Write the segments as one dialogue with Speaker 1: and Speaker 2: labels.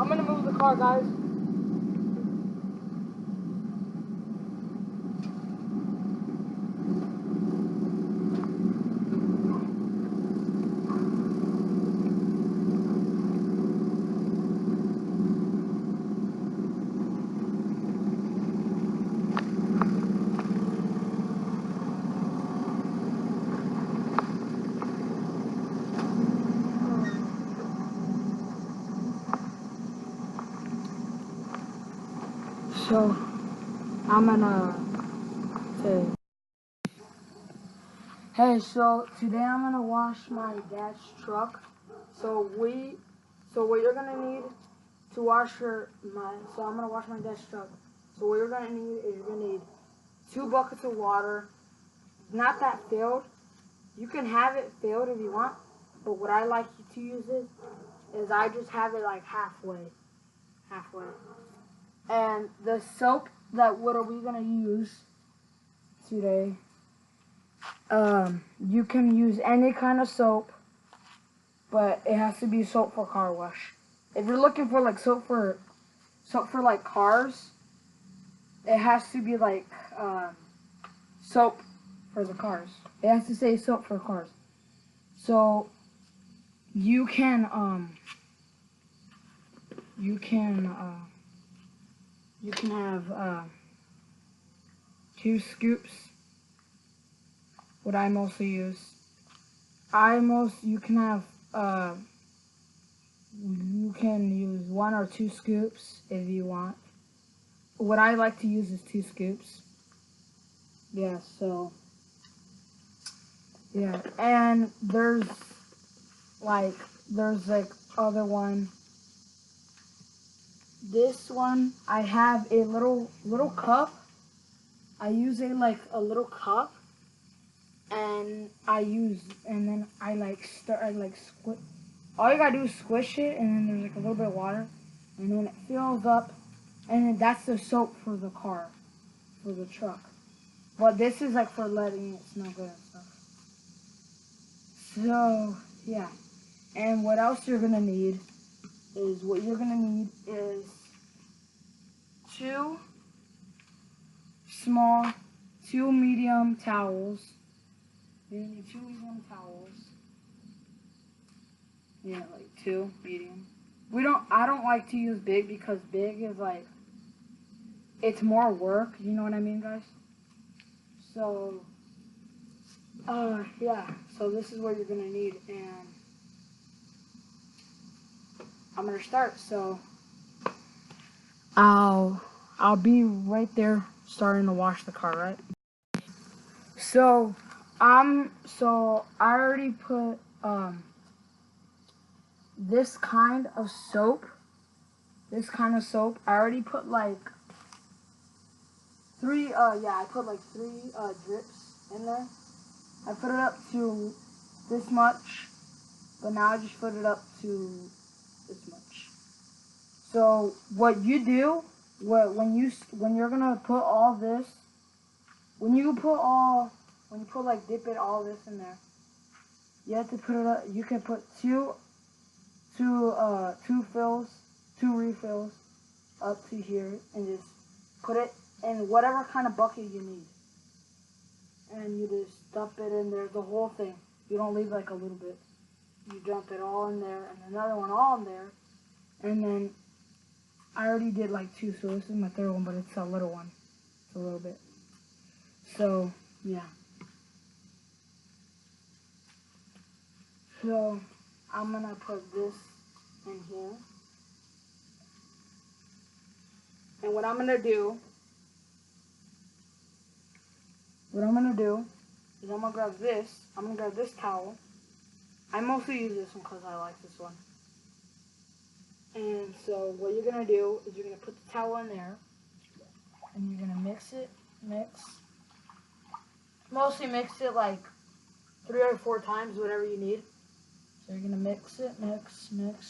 Speaker 1: I'm gonna move the car, guys. So, I'm gonna say, hey, so today I'm gonna wash my dad's truck. So what you're gonna need to wash so I'm gonna wash my dad's truck. So what you're gonna need is you're gonna need 2 buckets of water, not that filled. You can have it filled if you want, but what I like to use is I just have it like halfway. And the soap what are we gonna use today? You can use any kind of soap, but it has to be soap for car wash. If you're looking for like soap for like cars, it has to be like soap for the cars. It has to say soap for cars. So you can have 2 scoops. What I mostly use. You can have you can use 1 or 2 scoops if you want. What I like to use is 2 scoops. Yeah, so yeah, and there's like other one. This one I have a little cup. I use a little cup, and then I squish. All you gotta do is squish it, and then there's like a little bit of water, and then it fills up, and then that's the soap for the car, for the truck. But this is like for letting it smell good and stuff. So yeah, and what else you're gonna need is 2 small, 2 medium towels. You need 2 medium towels. Yeah, like 2 medium. I don't like to use big because big is like, it's more work, you know what I mean, guys? So, yeah, so this is what you're gonna need, and I'm gonna start, so I'll be right there starting to wash the car, right? So, I already put, this kind of soap, I already put like 3, I put like 3, drips in there. I put it up to this much, but now I just put it up to this much. So what you do, when you're gonna put all this, when you dip it all this in there, you have to put it up. You can put two refills up to here, and just put it in whatever kind of bucket you need, and you just dump it in there, the whole thing. You don't leave like a little bit. You dump it all in there, and another one all in there, and then I already did like 2, so this is my 3rd one, but it's a little one. It's a little bit. So, yeah. So, I'm gonna put this in here. And what I'm gonna do is I'm gonna grab this towel. I mostly use this one because I like this one. And so what you're gonna do is you're gonna put the towel in there, and you're gonna mix. Mostly mix it like 3 or 4 times, whatever you need. So you're gonna mix it, mix. 1, 2.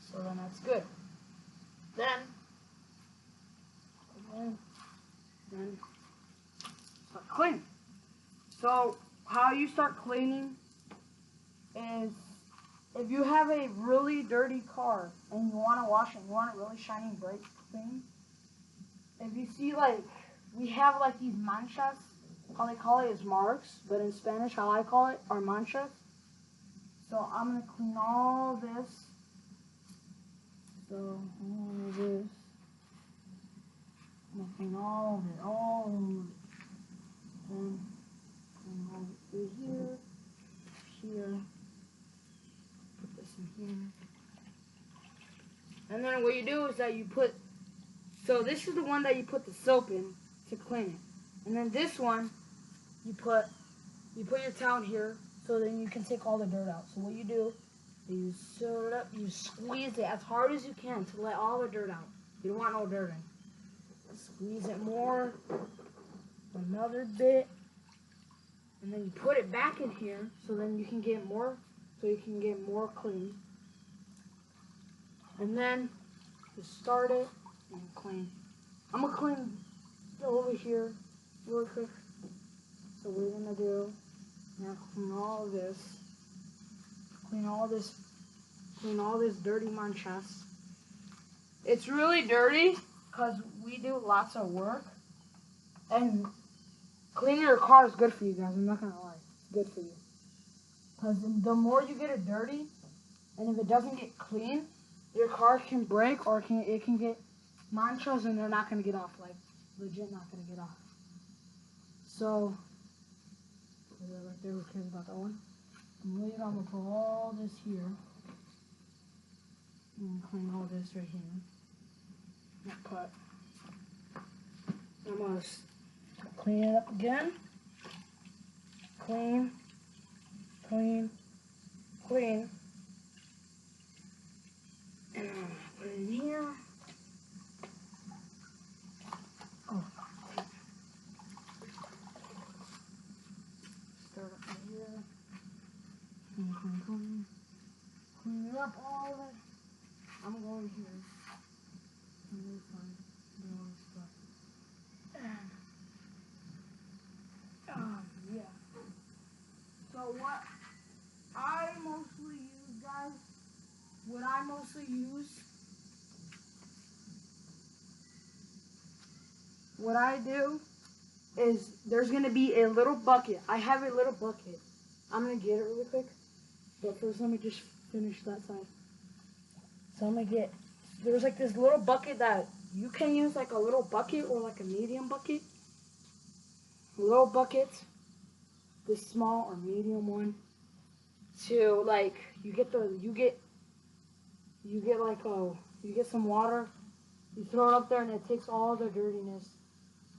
Speaker 1: So then that's good. Then start cleaning. So how you start cleaning is if you have a really dirty car and you want to wash it, you want it really shiny, bright, clean. If you see like we have like these manchas, how they call it is marks, but in Spanish how I call it are manchas. So I'm gonna clean all this. So all this. I'm gonna clean all of it, all of it. And clean all of it through here, here. Put this in here. And then what you do is that you put, so this is the one that you put the soap in to clean it. And then this one, you put your towel in here so then you can take all the dirt out. So what you do is you sew it up, you squeeze it as hard as you can to let all the dirt out. You don't want no dirt in. Squeeze it more, another bit, and then you put it back in here so then you can get more, clean. And then you start it and clean. I'm gonna clean over here real quick. So what we're gonna do now, clean all this, clean all this dirty manchas. It's really dirty because we do lots of work, and cleaning your car is good for you guys. I'm not gonna lie, it's good for you. Because the more you get it dirty, and if it doesn't get clean, your car can break or it can get manchas and they're not gonna get off, like legit not gonna get off. So, right there, who cares about that one? I'm gonna put all this here. I'm gonna clean all this right here. I'm gonna clean it up again. Clean, clean, clean. And I'm gonna put it in here. Oh, start up right here. Clean it up all of it. I'm going here. Really fine. Yeah. So what I mostly use, guys, what I do is there's going to be a little bucket. I have a little bucket. I'm going to get it really quick. But first, let me just finish that side. So I'm going to there's like this little bucket that you can use, like a little bucket or like a medium bucket. Little bucket, this small or medium one. To like, you get some water, you throw it up there and it takes all the dirtiness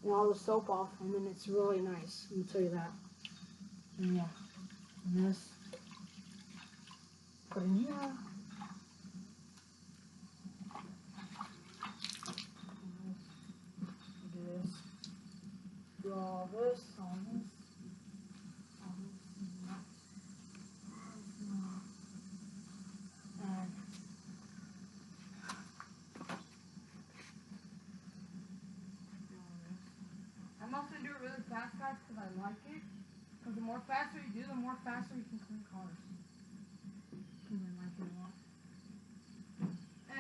Speaker 1: and all the soap off, and then it's really nice. Let me tell you that. And yeah, and this, put in here. Do all this, all this. I'm also gonna do it really fast, guys, because I like it. Because the more faster you do, the more faster you can clean cars. Because I like it a lot.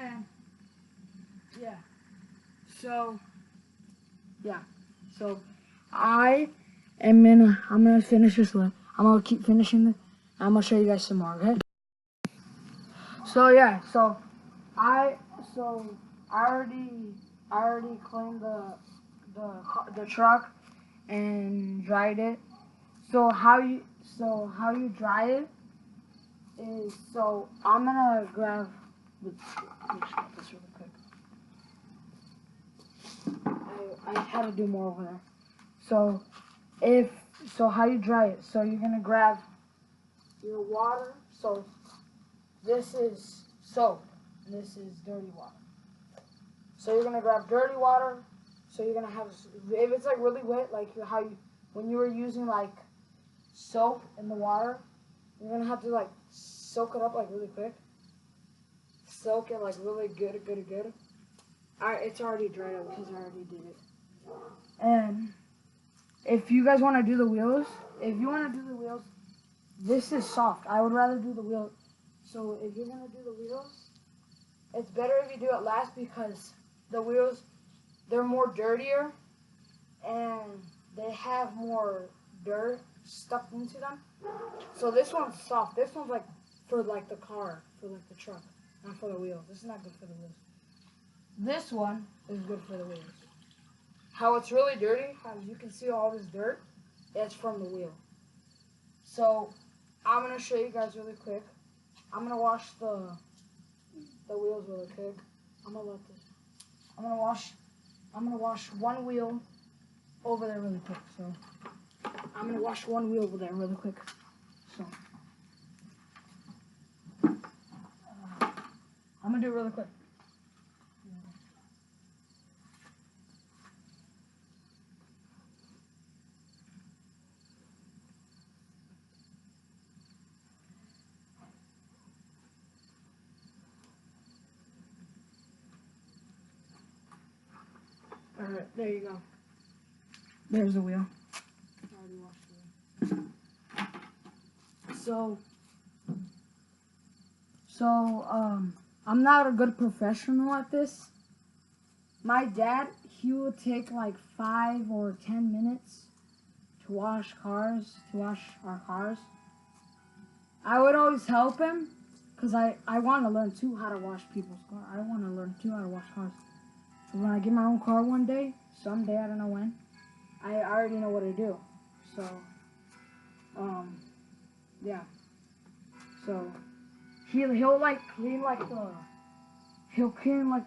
Speaker 1: And yeah. So yeah. So I'm gonna finish this one. I'm gonna keep finishing it. I'm gonna show you guys some more, okay? So yeah, I already cleaned the truck and dried it. So how you dry it is, so I'm gonna grab let me just get this really quick. I had to do more over there. So how you dry it? So you're gonna grab your water. So this is soap and this is dirty water. So you're gonna grab dirty water. So you're gonna have, if it's like really wet, like when you were using like soap in the water, you're gonna have to like soak it up like really quick. Soak it like really good. It's already dried out because I already did it. And if you guys want to do the wheels, This is soft. I would rather do the wheel. So if you're gonna do the wheels, it's better if you do it last because the wheels, they're more dirtier and they have more dirt stuck into them. So this one's soft. This one's like for like the car, for like the truck, not for the wheels. This is not good for the wheels. This one is good for the wheels. How it's really dirty, how you can see all this dirt, it's from the wheel. So I'm gonna show you guys really quick. I'm gonna wash the wheels really quick. I'm gonna wash one wheel over there really quick. So I'm gonna wash one wheel over there really quick. So I'm gonna do it really quick. Alright, there you go. There's the wheel. I already washed the wheel. So, I'm not a good professional at this. My dad, he would take like 5 or 10 minutes to wash our cars. I would always help him because I want to learn too how to wash people's cars. I want to learn too how to wash cars. So when I get my own car one day, someday, I don't know when, I already know what to do. So, yeah. So he'll like clean like the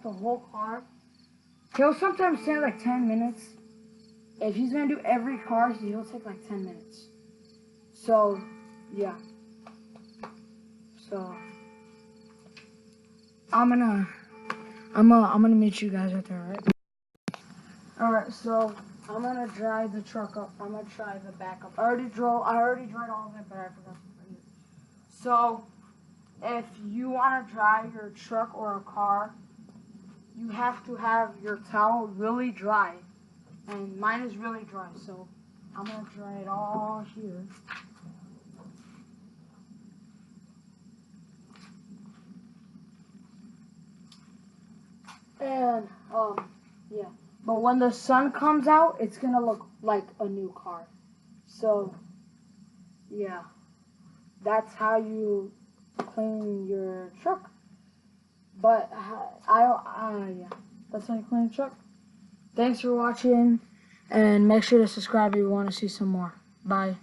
Speaker 1: whole car. He'll sometimes take like 10 minutes. If he's gonna do every car, he'll take like 10 minutes. So, yeah. So I'm gonna meet you guys right there, alright? Alright, so I'm gonna dry the truck up. I'm gonna try the back up. I already dried all of it, but I forgot to bring it. So if you wanna dry your truck or a car, you have to have your towel really dry. And mine is really dry, so I'm gonna dry it all here. And, yeah. But when the sun comes out, it's gonna look like a new car. So, yeah. That's how you clean your truck. But, yeah. That's how you clean your truck. Thanks for watching. And make sure to subscribe if you want to see some more. Bye.